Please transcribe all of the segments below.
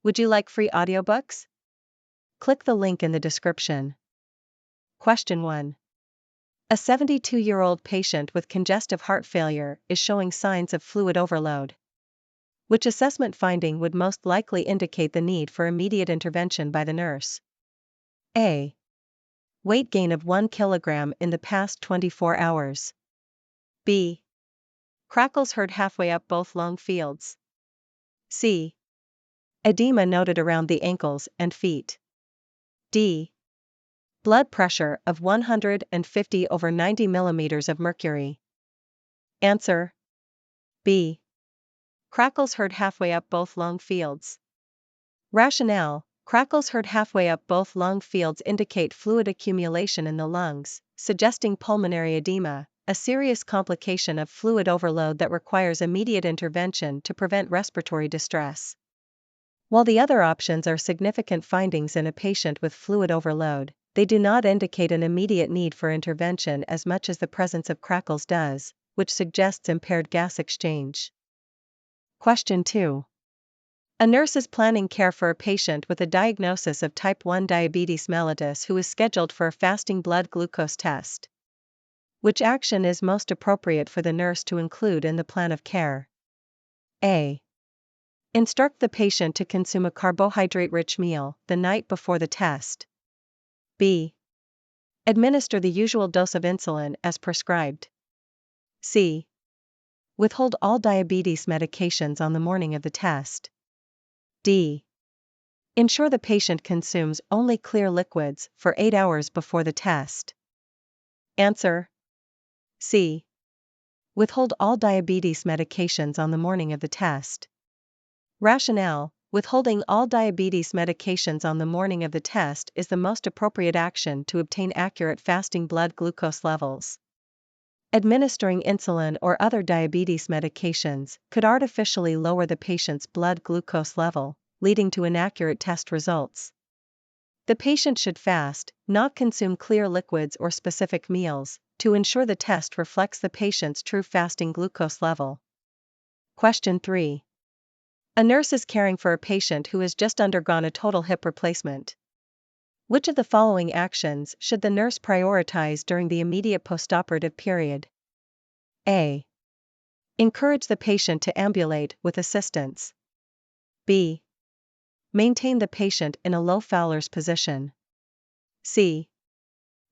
Would you like free audiobooks? Click the link in the description. Question 1. A 72-year-old patient with congestive heart failure is showing signs of fluid overload. Which assessment finding would most likely indicate the need for immediate intervention by the nurse? A. Weight gain of 1 kilogram in the past 24 hours. B. Crackles heard halfway up both lung fields. C. Edema noted around the ankles and feet. D. Blood pressure of 150/90 millimeters of mercury. Answer: B. Crackles heard halfway up both lung fields. Rationale: crackles heard halfway up both lung fields indicate fluid accumulation in the lungs, suggesting pulmonary edema, a serious complication of fluid overload that requires immediate intervention to prevent respiratory distress. While the other options are significant findings in a patient with fluid overload, they do not indicate an immediate need for intervention as much as the presence of crackles does, which suggests impaired gas exchange. Question 2. A nurse is planning care for a patient with a diagnosis of type 1 diabetes mellitus who is scheduled for a fasting blood glucose test. Which action is most appropriate for the nurse to include in the plan of care? A. Instruct the patient to consume a carbohydrate-rich meal the night before the test. B. Administer the usual dose of insulin as prescribed. C. Withhold all diabetes medications on the morning of the test. D. Ensure the patient consumes only clear liquids for 8 hours before the test. Answer: C. Withhold all diabetes medications on the morning of the test. Rationale: withholding all diabetes medications on the morning of the test is the most appropriate action to obtain accurate fasting blood glucose levels. Administering insulin or other diabetes medications could artificially lower the patient's blood glucose level, leading to inaccurate test results. The patient should fast, not consume clear liquids or specific meals, to ensure the test reflects the patient's true fasting glucose level. Question 3. A nurse is caring for a patient who has just undergone a total hip replacement. Which of the following actions should the nurse prioritize during the immediate postoperative period? A. Encourage the patient to ambulate with assistance. B. Maintain the patient in a low Fowler's position. C.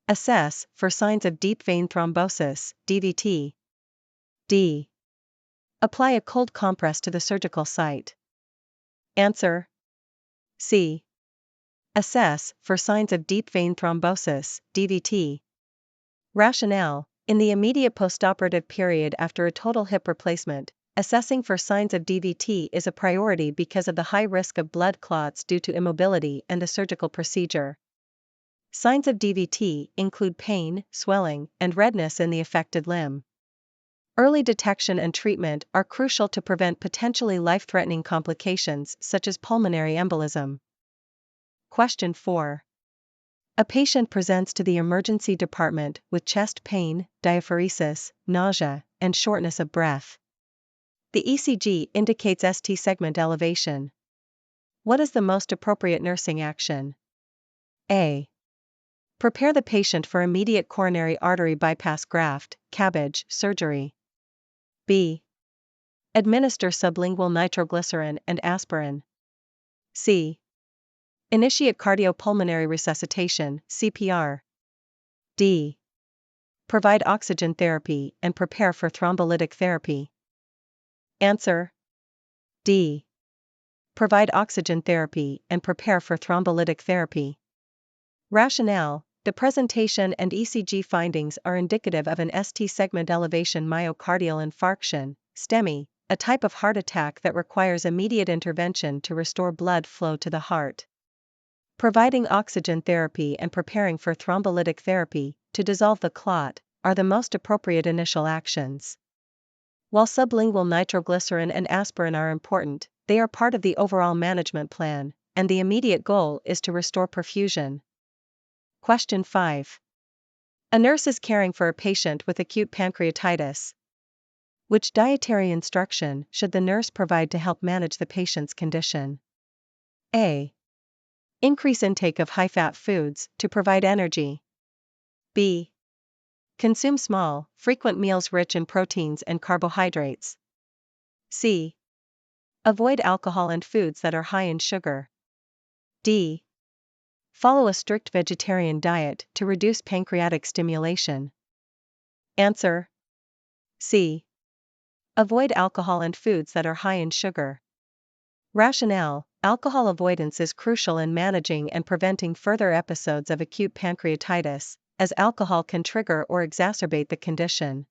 Assess for signs of deep vein thrombosis, DVT. D. Apply a cold compress to the surgical site. Answer: C. Assess for signs of deep vein thrombosis, DVT. Rationale: in the immediate postoperative period after a total hip replacement, assessing for signs of DVT is a priority because of the high risk of blood clots due to immobility and the surgical procedure. Signs of DVT include pain, swelling, and redness in the affected limb. Early detection and treatment are crucial to prevent potentially life-threatening complications such as pulmonary embolism. Question 4. A patient presents to the emergency department with chest pain, diaphoresis, nausea, and shortness of breath. The ECG indicates ST segment elevation. What is the most appropriate nursing action? A. Prepare the patient for immediate coronary artery bypass graft, CABG, surgery. B. Administer sublingual nitroglycerin and aspirin. C. Initiate cardiopulmonary resuscitation, CPR. D. Provide oxygen therapy and prepare for thrombolytic therapy. Answer: D. Provide oxygen therapy and prepare for thrombolytic therapy. Rationale: the presentation and ECG findings are indicative of an ST segment elevation myocardial infarction, STEMI, a type of heart attack that requires immediate intervention to restore blood flow to the heart. Providing oxygen therapy and preparing for thrombolytic therapy, to dissolve the clot, are the most appropriate initial actions. While sublingual nitroglycerin and aspirin are important, they are part of the overall management plan, and the immediate goal is to restore perfusion. Question 5. A nurse is caring for a patient with acute pancreatitis. Which dietary instruction should the nurse provide to help manage the patient's condition? A. Increase intake of high-fat foods to provide energy. B. Consume small, frequent meals rich in proteins and carbohydrates. C. Avoid alcohol and foods that are high in sugar. D. Follow a strict vegetarian diet to reduce pancreatic stimulation. Answer: C. Avoid alcohol and foods that are high in sugar. Rationale: alcohol avoidance is crucial in managing and preventing further episodes of acute pancreatitis, as alcohol can trigger or exacerbate the condition.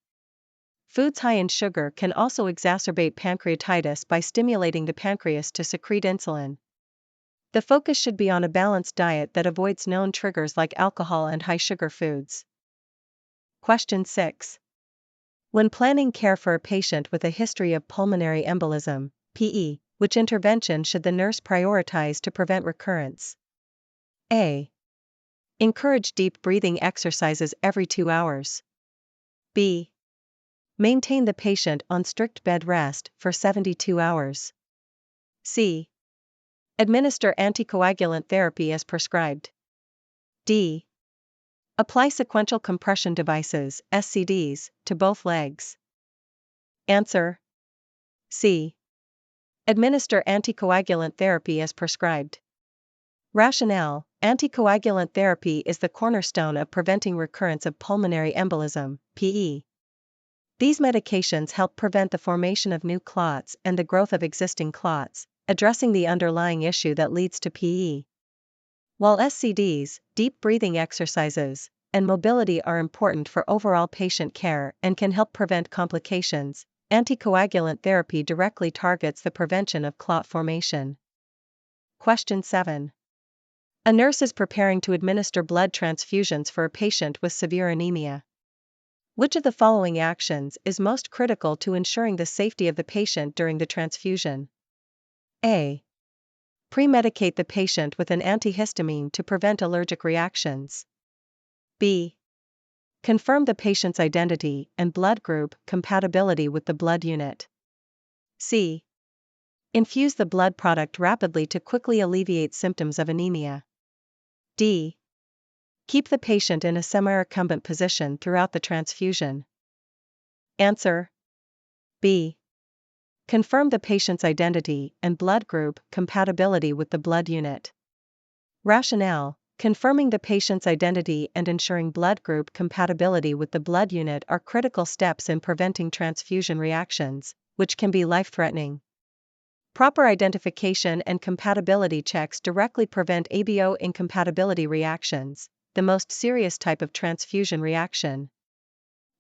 Foods high in sugar can also exacerbate pancreatitis by stimulating the pancreas to secrete insulin. The focus should be on a balanced diet that avoids known triggers like alcohol and high sugar foods. Question 6. When planning care for a patient with a history of pulmonary embolism, PE, which intervention should the nurse prioritize to prevent recurrence? A. Encourage deep breathing exercises every 2 hours. B. Maintain the patient on strict bed rest for 72 hours. C. Administer anticoagulant therapy as prescribed. D. Apply sequential compression devices, SCDs, to both legs. Answer: C. Administer anticoagulant therapy as prescribed. Rationale: anticoagulant therapy is the cornerstone of preventing recurrence of pulmonary embolism, PE. These medications help prevent the formation of new clots and the growth of existing clots, addressing the underlying issue that leads to PE. While SCDs, deep breathing exercises, and mobility are important for overall patient care and can help prevent complications, anticoagulant therapy directly targets the prevention of clot formation. Question 7. A nurse is preparing to administer blood transfusions for a patient with severe anemia. Which of the following actions is most critical to ensuring the safety of the patient during the transfusion? A. Pre-medicate the patient with an antihistamine to prevent allergic reactions. B. Confirm the patient's identity and blood group compatibility with the blood unit. C. Infuse the blood product rapidly to quickly alleviate symptoms of anemia. D. Keep the patient in a semi-recumbent position throughout the transfusion. Answer: B. Confirm the patient's identity and blood group compatibility with the blood unit. Rationale: confirming the patient's identity and ensuring blood group compatibility with the blood unit are critical steps in preventing transfusion reactions, which can be life-threatening. Proper identification and compatibility checks directly prevent ABO incompatibility reactions, the most serious type of transfusion reaction.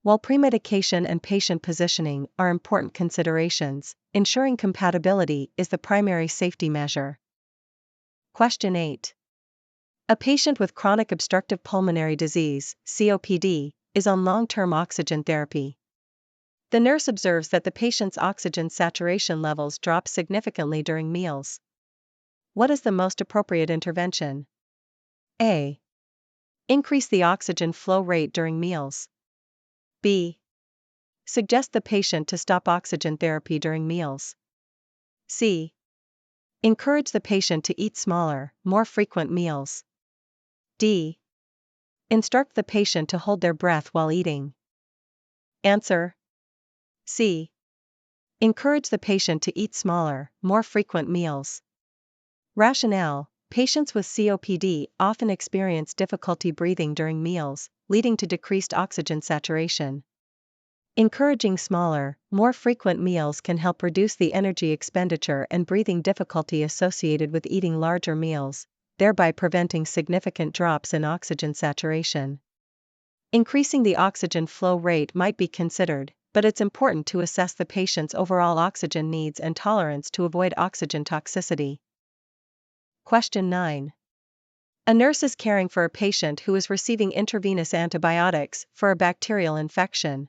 While premedication and patient positioning are important considerations, ensuring compatibility is the primary safety measure. Question 8. A patient with chronic obstructive pulmonary disease, COPD, is on long-term oxygen therapy. The nurse observes that the patient's oxygen saturation levels drop significantly during meals. What is the most appropriate intervention? A. Increase the oxygen flow rate during meals. B. Suggest the patient to stop oxygen therapy during meals. C. Encourage the patient to eat smaller, more frequent meals. D. Instruct the patient to hold their breath while eating. Answer: C. Encourage the patient to eat smaller, more frequent meals. Rationale: patients with COPD often experience difficulty breathing during meals, leading to decreased oxygen saturation. Encouraging smaller, more frequent meals can help reduce the energy expenditure and breathing difficulty associated with eating larger meals, thereby preventing significant drops in oxygen saturation. Increasing the oxygen flow rate might be considered, but it's important to assess the patient's overall oxygen needs and tolerance to avoid oxygen toxicity. Question 9. A nurse is caring for a patient who is receiving intravenous antibiotics for a bacterial infection.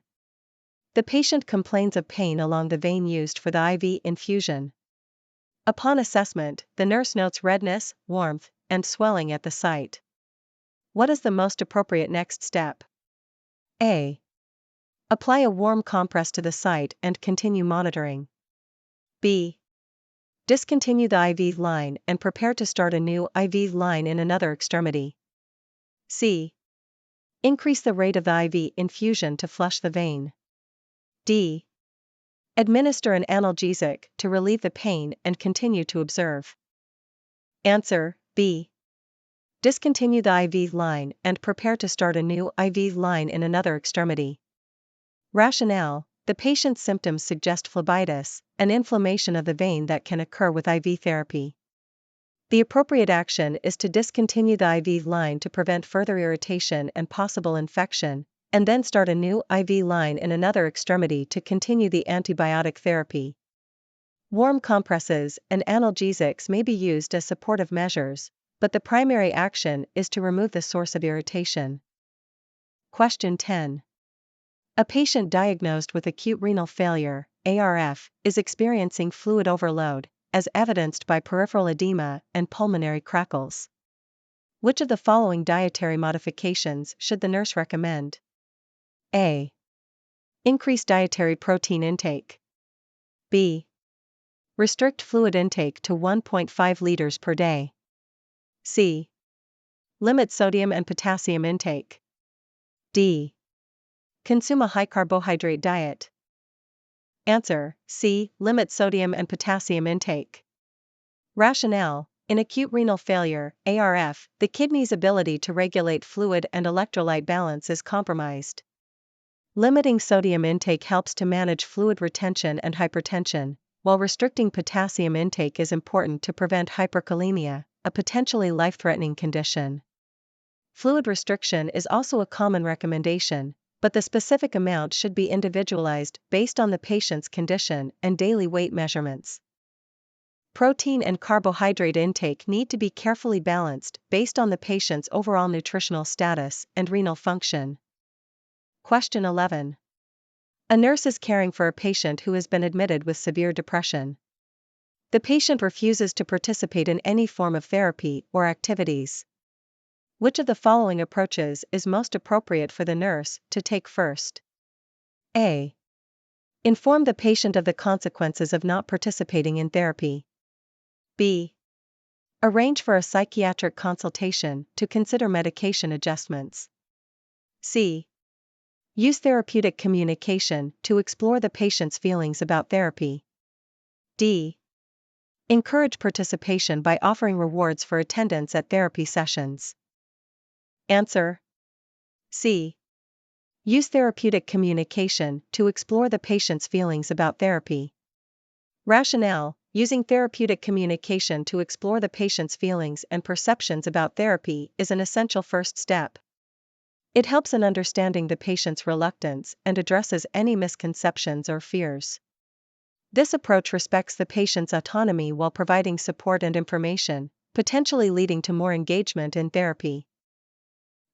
The patient complains of pain along the vein used for the IV infusion. Upon assessment, the nurse notes redness, warmth, and swelling at the site. What is the most appropriate next step? A. Apply a warm compress to the site and continue monitoring. B. Discontinue the IV line and prepare to start a new IV line in another extremity. C. Increase the rate of the IV infusion to flush the vein. D. Administer an analgesic to relieve the pain and continue to observe. Answer B. Discontinue the IV line and prepare to start a new IV line in another extremity. Rationale: the patient's symptoms suggest phlebitis, an inflammation of the vein that can occur with IV therapy. The appropriate action is to discontinue the IV line to prevent further irritation and possible infection, and then start a new IV line in another extremity to continue the antibiotic therapy. Warm compresses and analgesics may be used as supportive measures, but the primary action is to remove the source of irritation. Question 10. A patient diagnosed with acute renal failure, ARF, is experiencing fluid overload, as evidenced by peripheral edema and pulmonary crackles. Which of the following dietary modifications should the nurse recommend? A. Increase dietary protein intake. B. Restrict fluid intake to 1.5 liters per day. C. Limit sodium and potassium intake. D. Consume a high carbohydrate diet. Answer C. Limit sodium and potassium intake. Rationale: in acute renal failure, ARF, the kidney's ability to regulate fluid and electrolyte balance is compromised. Limiting sodium intake helps to manage fluid retention and hypertension, while restricting potassium intake is important to prevent hyperkalemia, a potentially life-threatening condition. Fluid restriction is also a common recommendation, but the specific amount should be individualized based on the patient's condition and daily weight measurements. Protein and carbohydrate intake need to be carefully balanced based on the patient's overall nutritional status and renal function. Question 11. A nurse is caring for a patient who has been admitted with severe depression. The patient refuses to participate in any form of therapy or activities. Which of the following approaches is most appropriate for the nurse to take first? A. Inform the patient of the consequences of not participating in therapy. B. Arrange for a psychiatric consultation to consider medication adjustments. C. Use therapeutic communication to explore the patient's feelings about therapy. D. Encourage participation by offering rewards for attendance at therapy sessions. Answer C. Use therapeutic communication to explore the patient's feelings about therapy. Rationale: using therapeutic communication to explore the patient's feelings and perceptions about therapy is an essential first step. It helps in understanding the patient's reluctance and addresses any misconceptions or fears. This approach respects the patient's autonomy while providing support and information, potentially leading to more engagement in therapy.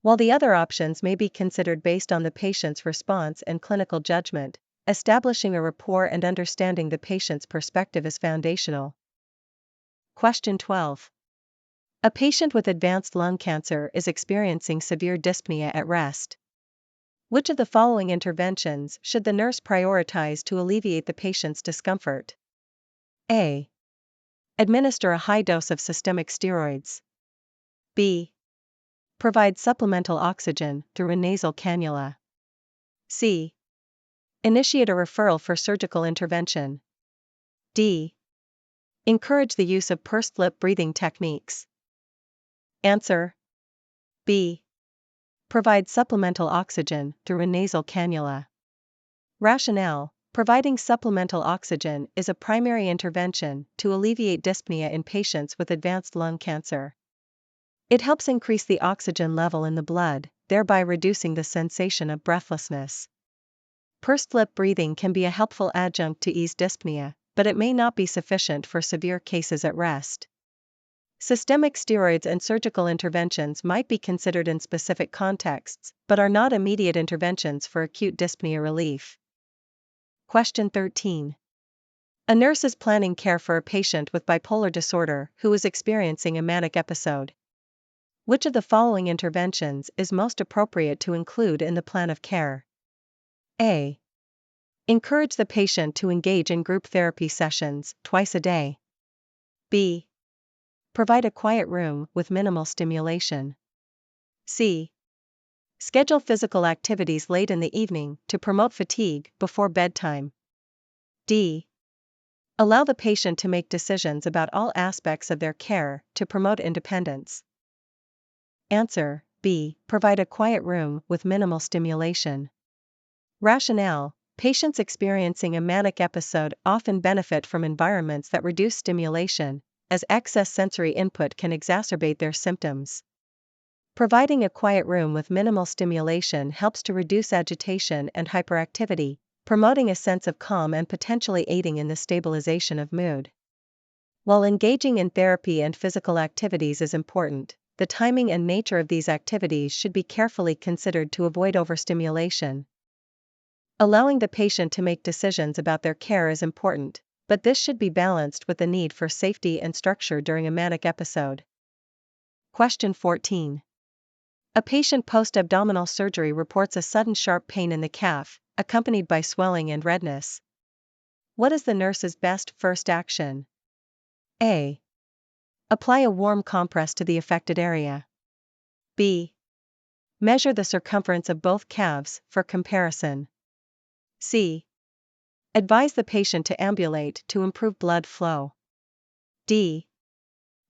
While the other options may be considered based on the patient's response and clinical judgment, establishing a rapport and understanding the patient's perspective is foundational. Question 12. A patient with advanced lung cancer is experiencing severe dyspnea at rest. Which of the following interventions should the nurse prioritize to alleviate the patient's discomfort? A. Administer a high dose of systemic steroids. B. Provide supplemental oxygen through a nasal cannula. C. Initiate a referral for surgical intervention. D. Encourage the use of pursed lip breathing techniques. Answer B. Provide supplemental oxygen through a nasal cannula. Rationale: providing supplemental oxygen is a primary intervention to alleviate dyspnea in patients with advanced lung cancer. It helps increase the oxygen level in the blood, thereby reducing the sensation of breathlessness. Pursed lip breathing can be a helpful adjunct to ease dyspnea, but it may not be sufficient for severe cases at rest. Systemic steroids and surgical interventions might be considered in specific contexts, but are not immediate interventions for acute dyspnea relief. Question 13. A nurse is planning care for a patient with bipolar disorder who is experiencing a manic episode. Which of the following interventions is most appropriate to include in the plan of care? A. Encourage the patient to engage in group therapy sessions twice a day. B. Provide a quiet room with minimal stimulation. C. Schedule physical activities late in the evening to promote fatigue before bedtime. D. Allow the patient to make decisions about all aspects of their care to promote independence. Answer: B. Provide a quiet room with minimal stimulation. Rationale: patients experiencing a manic episode often benefit from environments that reduce stimulation, as excess sensory input can exacerbate their symptoms. Providing a quiet room with minimal stimulation helps to reduce agitation and hyperactivity, promoting a sense of calm and potentially aiding in the stabilization of mood. While engaging in therapy and physical activities is important, the timing and nature of these activities should be carefully considered to avoid overstimulation. Allowing the patient to make decisions about their care is important, but this should be balanced with the need for safety and structure during a manic episode. Question 14. A patient post-abdominal surgery reports a sudden sharp pain in the calf, accompanied by swelling and redness. What is the nurse's best first action? A. Apply a warm compress to the affected area. B. Measure the circumference of both calves for comparison. C. Advise the patient to ambulate to improve blood flow. D.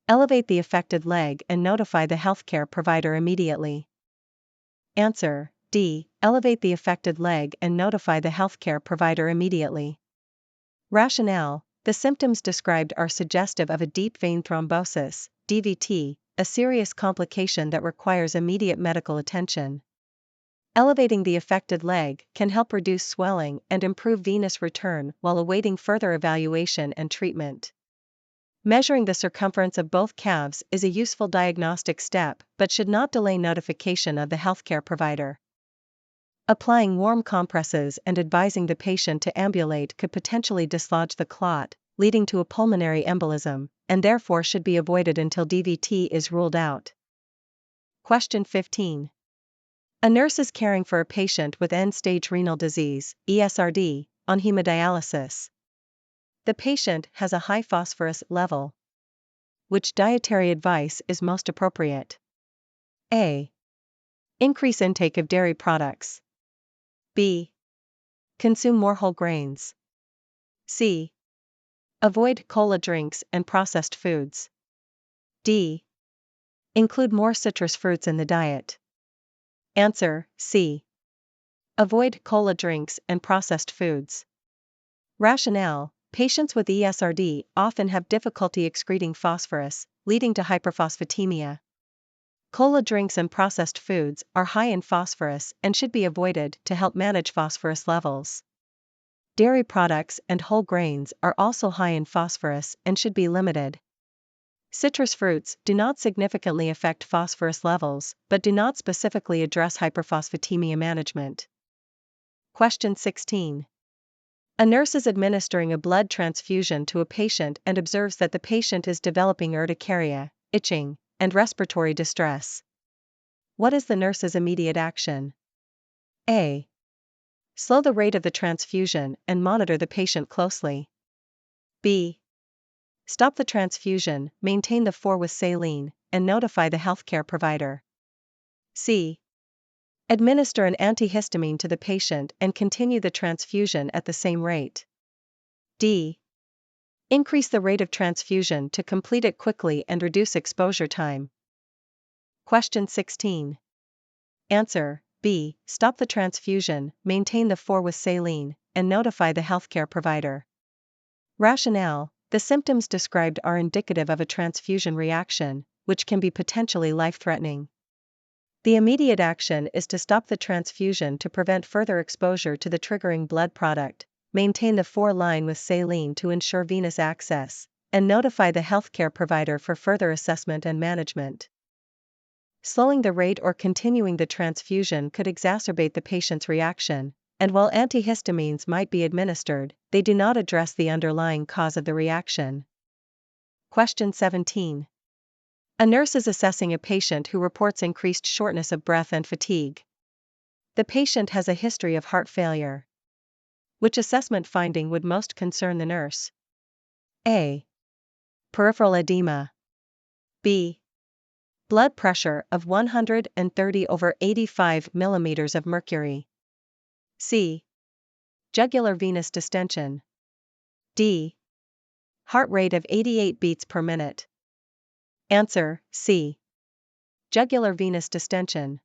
Elevate the affected leg and notify the healthcare provider immediately. Answer: D. Elevate the affected leg and notify the healthcare provider immediately. Rationale: the symptoms described are suggestive of a deep vein thrombosis, DVT, a serious complication that requires immediate medical attention. Elevating the affected leg can help reduce swelling and improve venous return while awaiting further evaluation and treatment. Measuring the circumference of both calves is a useful diagnostic step but should not delay notification of the healthcare provider. Applying warm compresses and advising the patient to ambulate could potentially dislodge the clot, leading to a pulmonary embolism, and therefore should be avoided until DVT is ruled out. Question 15. A nurse is caring for a patient with end-stage renal disease, ESRD, on hemodialysis. The patient has a high phosphorus level. Which dietary advice is most appropriate? A. Increase intake of dairy products. B. Consume more whole grains. C. Avoid cola drinks and processed foods. D. Include more citrus fruits in the diet. Answer: C. Avoid cola drinks and processed foods. Rationale: patients with ESRD often have difficulty excreting phosphorus, leading to hyperphosphatemia. Cola drinks and processed foods are high in phosphorus and should be avoided to help manage phosphorus levels. Dairy products and whole grains are also high in phosphorus and should be limited. Citrus fruits do not significantly affect phosphorus levels but do not specifically address hyperphosphatemia management. Question 16. A nurse is administering a blood transfusion to a patient and observes that the patient is developing urticaria, itching, and respiratory distress. What is the nurse's immediate action? A. Slow the rate of the transfusion and monitor the patient closely. B. Stop the transfusion, maintain the 4 with saline, and notify the healthcare provider. C. Administer an antihistamine to the patient and continue the transfusion at the same rate. D. Increase the rate of transfusion to complete it quickly and reduce exposure time. Question 16. Answer: B. Stop the transfusion, maintain the 4 with saline, and notify the healthcare provider. Rationale: the symptoms described are indicative of a transfusion reaction, which can be potentially life-threatening. The immediate action is to stop the transfusion to prevent further exposure to the triggering blood product, maintain the 4 line with saline to ensure venous access, and notify the healthcare provider for further assessment and management. Slowing the rate or continuing the transfusion could exacerbate the patient's reaction, and while antihistamines might be administered, they do not address the underlying cause of the reaction. Question 17. A nurse is assessing a patient who reports increased shortness of breath and fatigue. The patient has a history of heart failure. Which assessment finding would most concern the nurse? A. Peripheral edema. B. Blood pressure of 130/85 mm of mercury. C. Jugular venous distension. D. Heart rate of 88 beats per minute. Answer, C. Jugular venous distension.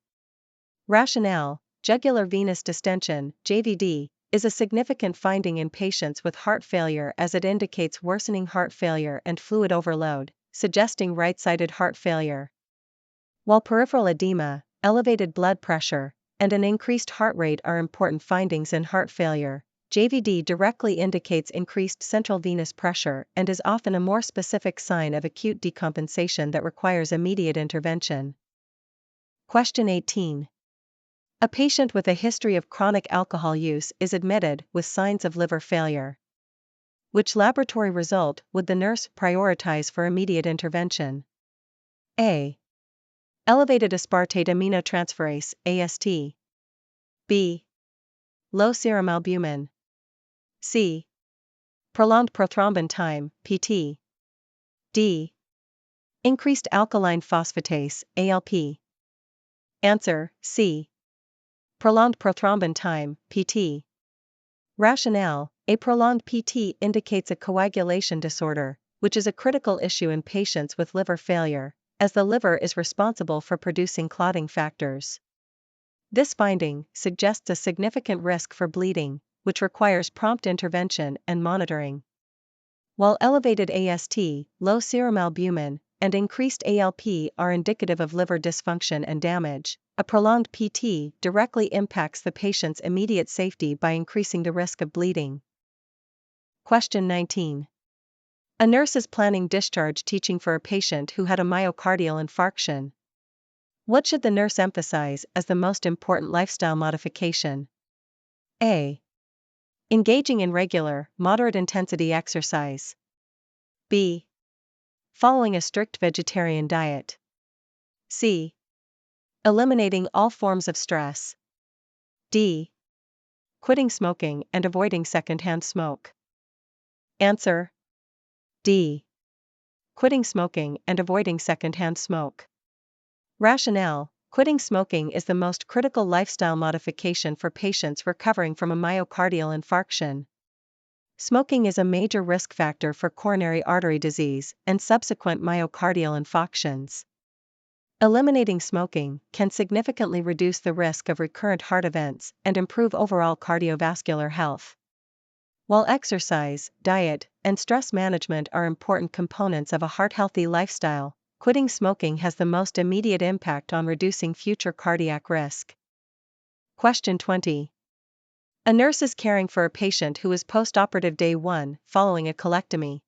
Rationale: jugular venous distension, JVD, is a significant finding in patients with heart failure as it indicates worsening heart failure and fluid overload, suggesting right-sided heart failure. While peripheral edema, elevated blood pressure, and an increased heart rate are important findings in heart failure, JVD directly indicates increased central venous pressure and is often a more specific sign of acute decompensation that requires immediate intervention. Question 18. A patient with a history of chronic alcohol use is admitted with signs of liver failure. Which laboratory result would the nurse prioritize for immediate intervention? A. Elevated aspartate aminotransferase, AST. B. Low serum albumin. C. Prolonged prothrombin time, PT. D. Increased alkaline phosphatase, ALP. Answer, C. Prolonged prothrombin time, PT. Rationale: a prolonged PT indicates a coagulation disorder, which is a critical issue in patients with liver failure, as the liver is responsible for producing clotting factors. This finding suggests a significant risk for bleeding, which requires prompt intervention and monitoring. While elevated AST, low serum albumin, and increased ALP are indicative of liver dysfunction and damage, a prolonged PT directly impacts the patient's immediate safety by increasing the risk of bleeding. Question 19. A nurse is planning discharge teaching for a patient who had a myocardial infarction. What should the nurse emphasize as the most important lifestyle modification? A. Engaging in regular, moderate-intensity exercise. B. Following a strict vegetarian diet. C. Eliminating all forms of stress. D. Quitting smoking and avoiding secondhand smoke. Answer: D. Quitting smoking and avoiding secondhand smoke. Rationale: quitting smoking is the most critical lifestyle modification for patients recovering from a myocardial infarction. Smoking is a major risk factor for coronary artery disease and subsequent myocardial infarctions. Eliminating smoking can significantly reduce the risk of recurrent heart events and improve overall cardiovascular health. While exercise, diet, and stress management are important components of a heart-healthy lifestyle, quitting smoking has the most immediate impact on reducing future cardiac risk. Question 20. A nurse is caring for a patient who is post-operative day 1 following a colectomy.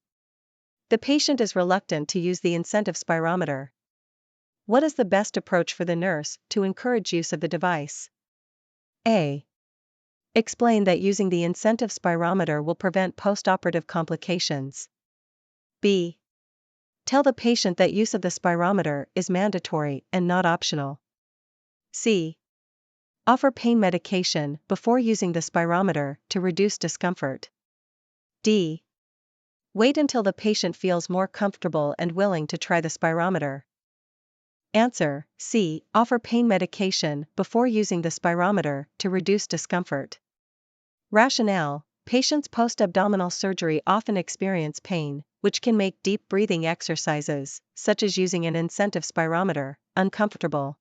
The patient is reluctant to use the incentive spirometer. What is the best approach for the nurse to encourage use of the device? A. Explain that using the incentive spirometer will prevent post-operative complications. B. Tell the patient that use of the spirometer is mandatory and not optional. C. Offer pain medication before using the spirometer to reduce discomfort. D. Wait until the patient feels more comfortable and willing to try the spirometer. Answer: C. Offer pain medication before using the spirometer to reduce discomfort. Rationale: patients post-abdominal surgery often experience pain, which can make deep breathing exercises, such as using an incentive spirometer, uncomfortable.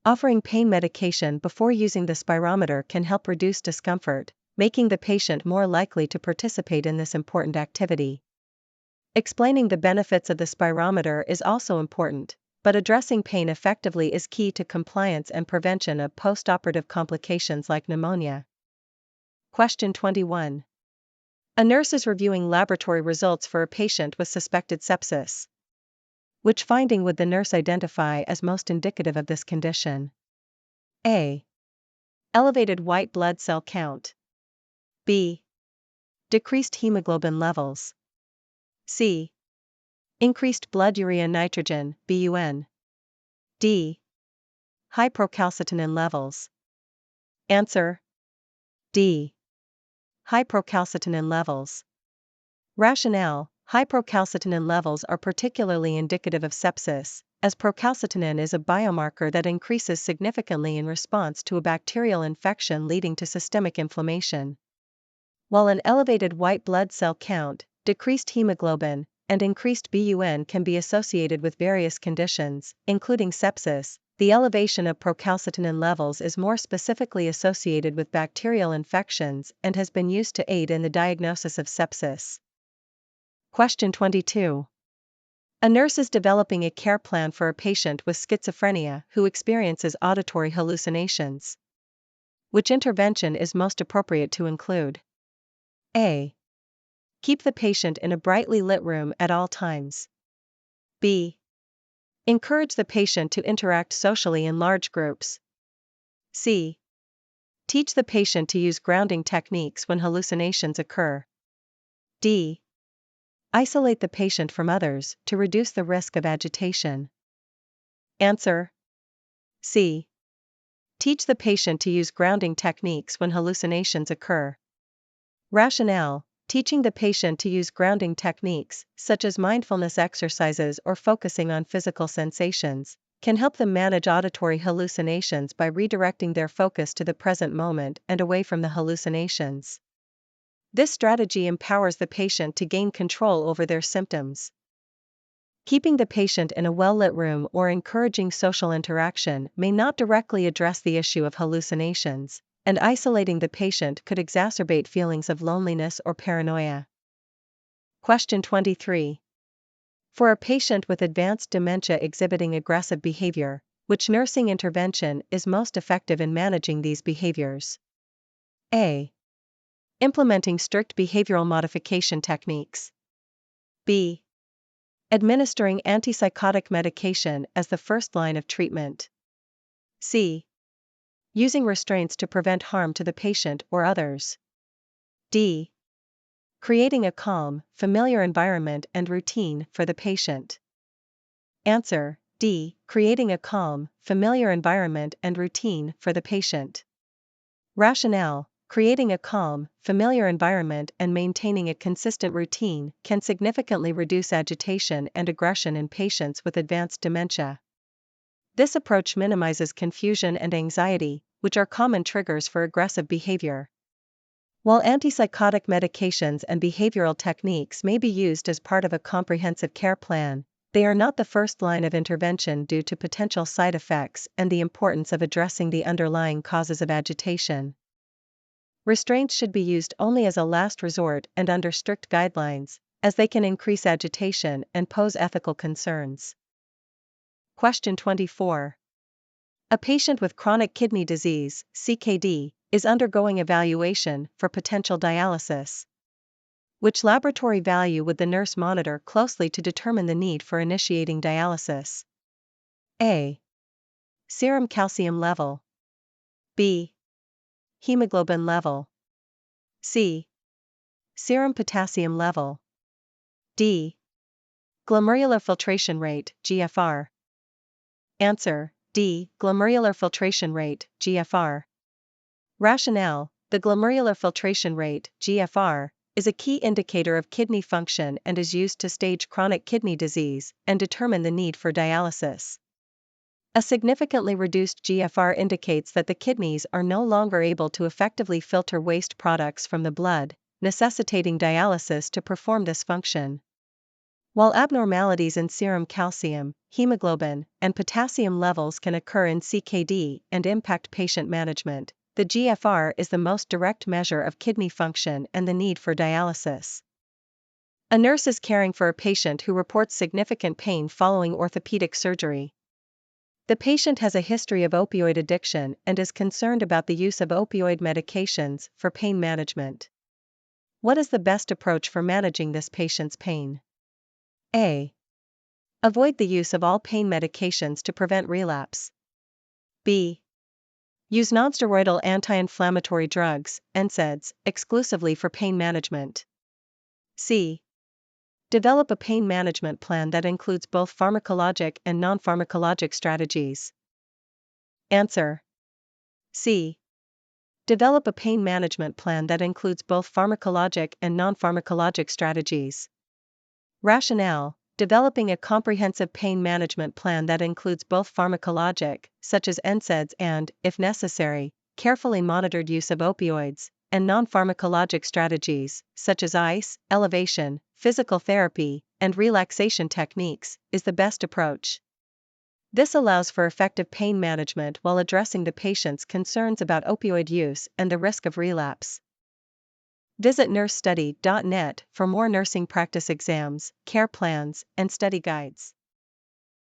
Offering pain medication before using the spirometer can help reduce discomfort, making the patient more likely to participate in this important activity. Explaining the benefits of the spirometer is also important, but addressing pain effectively is key to compliance and prevention of post-operative complications like pneumonia. Question 21. A nurse is reviewing laboratory results for a patient with suspected sepsis. Which finding would the nurse identify as most indicative of this condition? A. Elevated white blood cell count. B. Decreased hemoglobin levels. C. Increased blood urea nitrogen, BUN. D. High procalcitonin levels. Answer: D. High procalcitonin levels. Rationale: High procalcitonin levels are particularly indicative of sepsis, as procalcitonin is a biomarker that increases significantly in response to a bacterial infection leading to systemic inflammation. While an elevated white blood cell count, decreased hemoglobin, and increased BUN can be associated with various conditions, including sepsis, the elevation of procalcitonin levels is more specifically associated with bacterial infections and has been used to aid in the diagnosis of sepsis. Question 22. A nurse is developing a care plan for a patient with schizophrenia who experiences auditory hallucinations. Which intervention is most appropriate to include? A. Keep the patient in a brightly lit room at all times. B. Encourage the patient to interact socially in large groups. C. Teach the patient to use grounding techniques when hallucinations occur. D. Isolate the patient from others to reduce the risk of agitation. Answer: C. Teach the patient to use grounding techniques when hallucinations occur. Rationale: teaching the patient to use grounding techniques, such as mindfulness exercises or focusing on physical sensations, can help them manage auditory hallucinations by redirecting their focus to the present moment and away from the hallucinations. This strategy empowers the patient to gain control over their symptoms. Keeping the patient in a well-lit room or encouraging social interaction may not directly address the issue of hallucinations, and isolating the patient could exacerbate feelings of loneliness or paranoia. Question 23. For a patient with advanced dementia exhibiting aggressive behavior, which nursing intervention is most effective in managing these behaviors? A. Implementing strict behavioral modification techniques. B. Administering antipsychotic medication as the first line of treatment. C. Using restraints to prevent harm to the patient or others. D. Creating a calm, familiar environment and routine for the patient. Answer: D. Creating a calm, familiar environment and routine for the patient. Rationale: creating a calm, familiar environment and maintaining a consistent routine can significantly reduce agitation and aggression in patients with advanced dementia. This approach minimizes confusion and anxiety, which are common triggers for aggressive behavior. While antipsychotic medications and behavioral techniques may be used as part of a comprehensive care plan, they are not the first line of intervention due to potential side effects and the importance of addressing the underlying causes of agitation. Restraints should be used only as a last resort and under strict guidelines, as they can increase agitation and pose ethical concerns. Question 24. A patient with chronic kidney disease, CKD, is undergoing evaluation for potential dialysis. Which laboratory value would the nurse monitor closely to determine the need for initiating dialysis? A. Serum calcium level. B. Hemoglobin level. C. Serum potassium level. D. Glomerular filtration rate, GFR. Answer: D. Glomerular filtration rate, GFR. Rationale: the glomerular filtration rate, GFR, is a key indicator of kidney function and is used to stage chronic kidney disease and determine the need for dialysis. A significantly reduced GFR indicates that the kidneys are no longer able to effectively filter waste products from the blood, necessitating dialysis to perform this function. While abnormalities in serum calcium, hemoglobin, and potassium levels can occur in CKD and impact patient management, the GFR is the most direct measure of kidney function and the need for dialysis. A nurse is caring for a patient who reports significant pain following orthopedic surgery. The patient has a history of opioid addiction and is concerned about the use of opioid medications for pain management. What is the best approach for managing this patient's pain? A. Avoid the use of all pain medications to prevent relapse. B. Use nonsteroidal anti-inflammatory drugs, NSAIDs, exclusively for pain management. C. Develop a pain management plan that includes both pharmacologic and non-pharmacologic strategies. Answer: C. Develop a pain management plan that includes both pharmacologic and non-pharmacologic strategies. Rationale: developing a comprehensive pain management plan that includes both pharmacologic, such as NSAIDs and, if necessary, carefully monitored use of opioids, and non-pharmacologic strategies, such as ice, elevation, physical therapy, and relaxation techniques, is the best approach. This allows for effective pain management while addressing the patient's concerns about opioid use and the risk of relapse. Visit nursestudy.net for more nursing practice exams, care plans, and study guides.